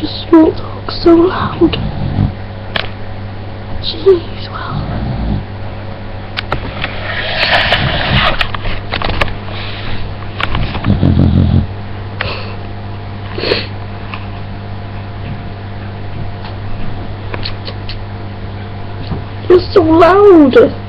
just small talk so loud. Jeez, well. You're so loud.